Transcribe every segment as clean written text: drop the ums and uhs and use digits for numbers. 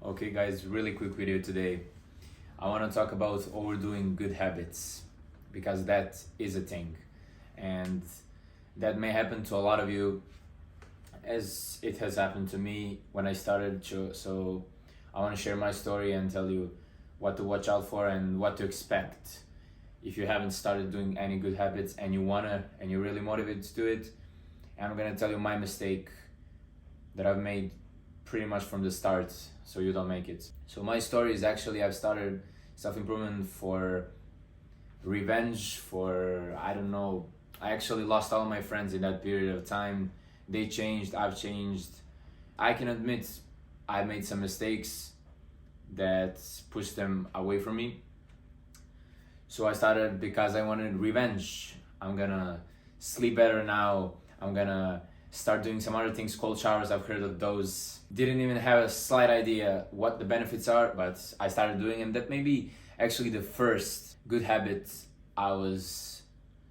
Okay guys, really quick video today. I want to talk about overdoing good habits because that is a thing and that may happen to a lot of you as it has happened to me when I started. So I want to share my story and tell you what to watch out for and what to expect if you haven't started doing any good habits and you're really motivated to do it. And I'm going to tell you my mistake that I've made pretty much from the start so you don't make it. So my story is actually I've started self-improvement for revenge, I actually lost all my friends in that period of time. They changed, I've changed. I can admit I made some mistakes that pushed them away from me. So I started because I wanted revenge. I'm gonna sleep better now. I'm gonna start doing some other things, cold showers, I've heard of those. Didn't even have a slight idea what the benefits are, but I started doing them. That may be actually the first good habit I was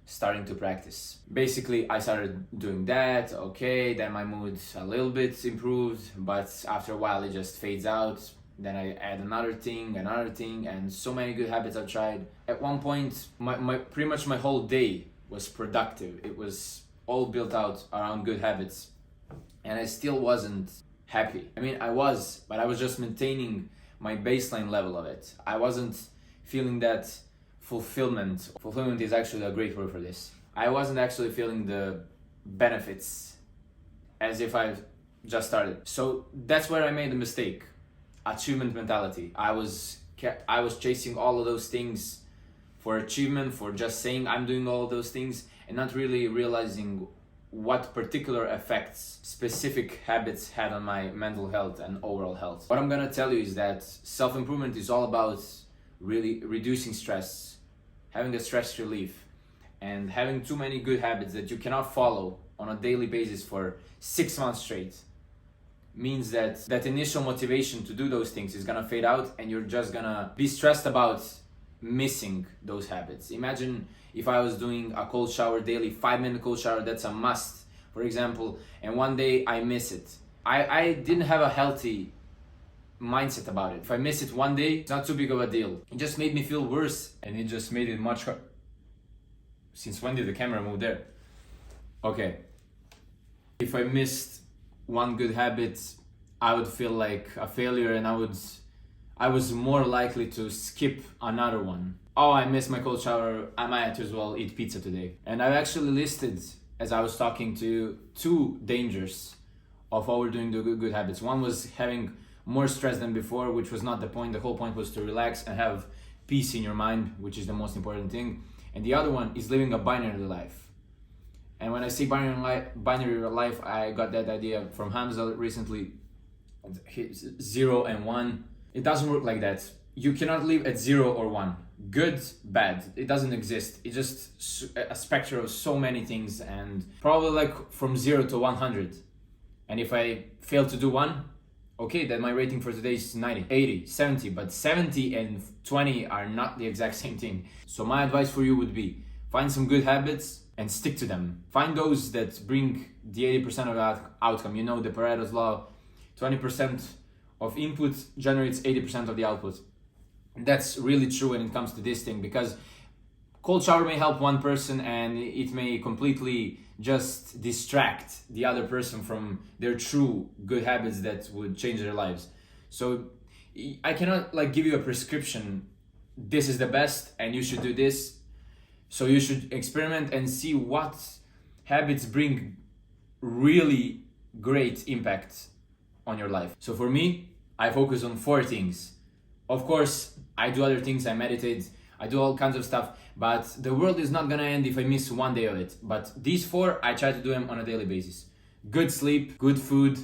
starting to practice. Basically, I started doing that, okay, then my mood a little bit improved, but after a while it just fades out. Then I add another thing, and so many good habits I've tried. At one point, pretty much my whole day was productive. It was all built out around good habits, and I still wasn't happy. I mean, I was, but I was just maintaining my baseline level of it. I wasn't feeling that fulfillment. Fulfillment is actually a great word for this. I wasn't actually feeling the benefits as if I just started. So that's where I made the mistake. Achievement mentality. I was chasing all of those things for achievement, for just saying I'm doing all of those things and not really realizing what particular effects specific habits had on my mental health and overall health. What I'm gonna tell you is that self-improvement is all about really reducing stress, having a stress relief, and having too many good habits that you cannot follow on a daily basis for 6 months straight means that initial motivation to do those things is gonna fade out and you're just gonna be stressed about missing those habits. Imagine if I was doing a cold shower daily, 5-minute cold shower, that's a must, for example, and one day I miss it. I didn't have a healthy mindset about it. If I miss it one day, it's not too big of a deal. It just made me feel worse and it just made it much harder. Since when did the camera move there? Okay. If I missed one good habit, I would feel like a failure and I was more likely to skip another one. Oh, I missed my cold shower, I might as well eat pizza today. And I've actually listed, as I was talking to, 2 dangers of overdoing the good habits. One was having more stress than before, which was not the point. The whole point was to relax and have peace in your mind, which is the most important thing. And the other one is living a binary life. And when I say binary life, I got that idea from Hamza recently. 0 and 1. It doesn't work like that. You cannot live at 0 or 1. Good, bad. It doesn't exist. It's just a spectrum of so many things, and probably like from 0 to 100. And if I fail to do 1, okay, then my rating for today is 90, 80, 70. But 70 and 20 are not the exact same thing. So my advice for you would be find some good habits and stick to them. Find those that bring the 80% of the outcome. You know the Pareto's law, 20% of input generates 80% of the output. That's really true when it comes to this thing, because cold shower may help one person and it may completely just distract the other person from their true good habits that would change their lives. So I cannot give you a prescription, this is the best and you should do this. So you should experiment and see what habits bring really great impact on your life. So for me, I focus on 4 things. Of course, I do other things, I meditate, I do all kinds of stuff, but the world is not gonna end if I miss one day of it. But these 4, I try to do them on a daily basis. Good sleep, good food,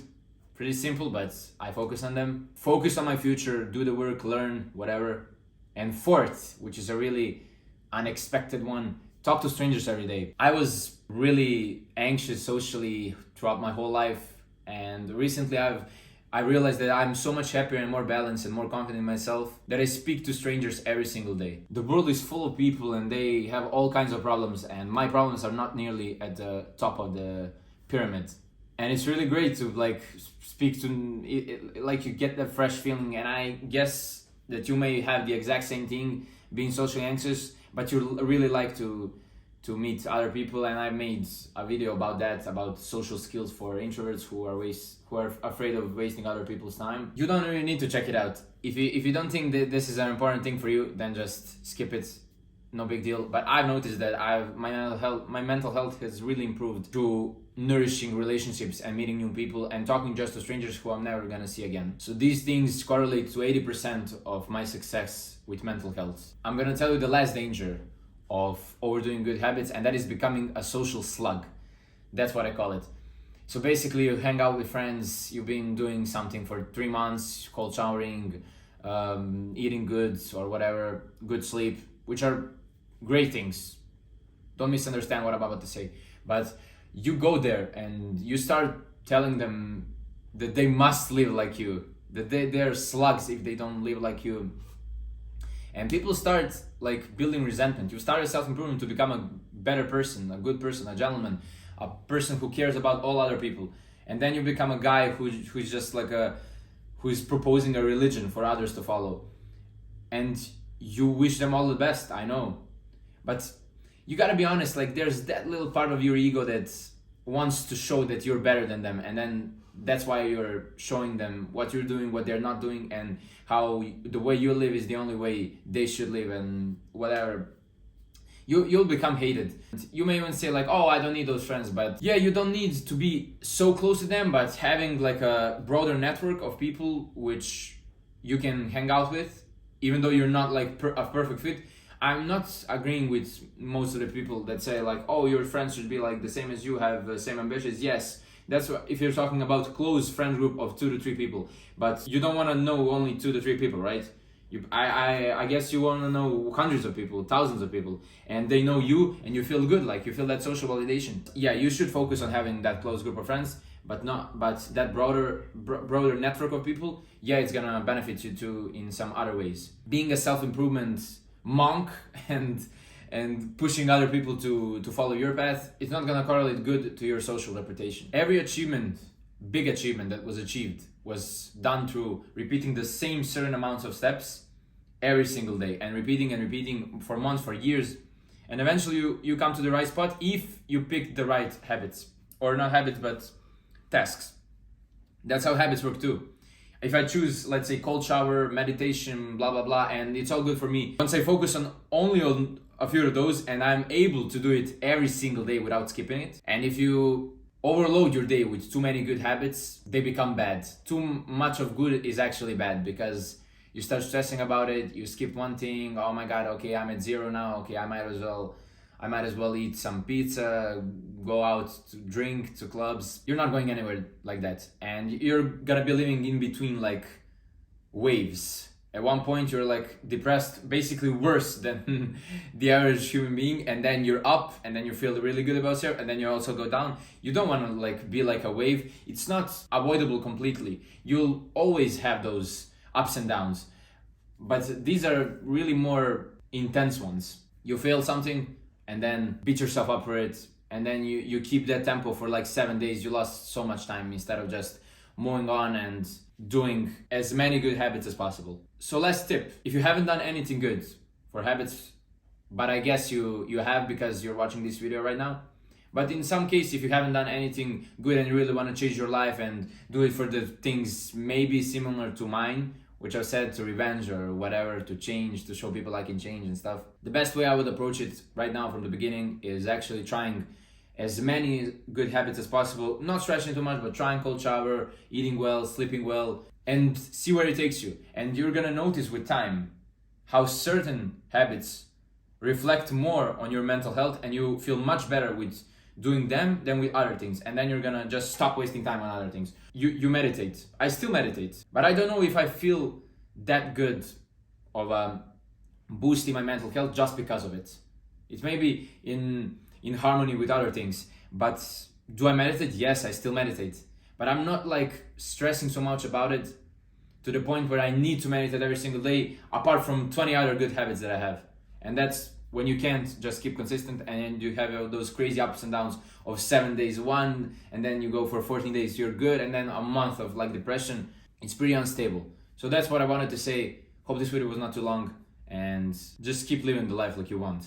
pretty simple, but I focus on them. Focus on my future, do the work, learn, whatever. And 4th, which is a really unexpected one, talk to strangers every day. I was really anxious socially throughout my whole life, and recently I realized that I'm so much happier and more balanced and more confident in myself that I speak to strangers every single day. The world is full of people and they have all kinds of problems, and my problems are not nearly at the top of the pyramid. And it's really great to like speak to like you get that fresh feeling. And I guess that you may have the exact same thing, being socially anxious, but you really like to meet other people. And I made a video about that, about social skills for introverts who are afraid of wasting other people's time. You don't really need to check it out. If you don't think that this is an important thing for you, then just skip it. No big deal. But I've noticed that my mental health has really improved through nourishing relationships and meeting new people and talking just to strangers who I'm never gonna see again. So these things correlate to 80% of my success with mental health. I'm gonna tell you the last danger of overdoing good habits, and that is becoming a social slug. That's what I call it. So basically, you hang out with friends, you've been doing something for 3 months, cold showering, eating good or whatever, good sleep, which are great things. Don't misunderstand what I'm about to say. But you go there and you start telling them that they must live like you, that they're slugs if they don't live like you. And people start like building resentment. You start a self-improvement to become a better person, a good person, a gentleman, a person who cares about all other people. And then you become a guy who's just like who's proposing a religion for others to follow. And you wish them all the best, I know. But you gotta be honest, like there's that little part of your ego that wants to show that you're better than them, and then that's why you're showing them what you're doing, what they're not doing, and how the way you live is the only way they should live, and whatever. You'll become hated. You may even say like, oh, I don't need those friends, but yeah, you don't need to be so close to them, but having like a broader network of people which you can hang out with, even though you're not like a perfect fit. I'm not agreeing with most of the people that say like, oh, your friends should be like the same as you, have the same ambitions. Yes, that's what, if you're talking about close friend group of 2 to 3 people, but you don't want to know only 2 to 3 people, right? I guess you want to know hundreds of people, thousands of people, and they know you, and you feel good, like you feel that social validation. Yeah, you should focus on having that close group of friends, but that broader network of people. Yeah, it's gonna benefit you too in some other ways. Being a self-improvement monk and pushing other people to follow your path, it's not gonna correlate good to your social reputation. Every big achievement that was achieved was done through repeating the same certain amounts of steps every single day, and repeating for months, for years, and eventually you come to the right spot if you pick the right habits, or not habits but tasks. That's how habits work too. If I choose, let's say, cold shower, meditation, blah, blah, blah, and it's all good for me, once I focus only on a few of those, and I'm able to do it every single day without skipping it. And if you overload your day with too many good habits, they become bad. Too much of good is actually bad, because you start stressing about it, you skip one thing, oh my God, okay, I'm at 0 now, okay, I might as well eat some pizza, go out to drink, to clubs. You're not going anywhere like that. And you're gonna be living in between like waves. At one point you're like depressed, basically worse than the average human being, and then you're up, and then you feel really good about yourself, and then you also go down. You don't wanna like be like a wave. It's not avoidable completely. You'll always have those ups and downs. But these are really more intense ones. You fail something, and then beat yourself up for it, and then you keep that tempo for like 7 days. You lost so much time instead of just moving on and doing as many good habits as possible. So last tip, if you haven't done anything good for habits, but I guess you have because you're watching this video right now, but in some case, if you haven't done anything good and you really want to change your life and do it for the things maybe similar to mine, which I've said, to revenge or whatever, to change, to show people I can change and stuff. The best way I would approach it right now from the beginning is actually trying as many good habits as possible, not stretching too much, but trying cold shower, eating well, sleeping well, and see where it takes you. And you're gonna notice with time how certain habits reflect more on your mental health, and you feel much better with doing them than with other things. And then you're gonna just stop wasting time on other things. You meditate. I still meditate, but I don't know if I feel that good of boosting my mental health just because of it. It may be in harmony with other things, but do I meditate? Yes, I still meditate, but I'm not like stressing so much about it to the point where I need to meditate every single day, apart from 20 other good habits that I have. And that's when you can't just keep consistent, and then you have those crazy ups and downs of 7 days one, and then you go for 14 days you're good, and then a month of like depression. It's pretty unstable. So that's what I wanted to say. Hope this video was not too long, and just keep living the life like you want.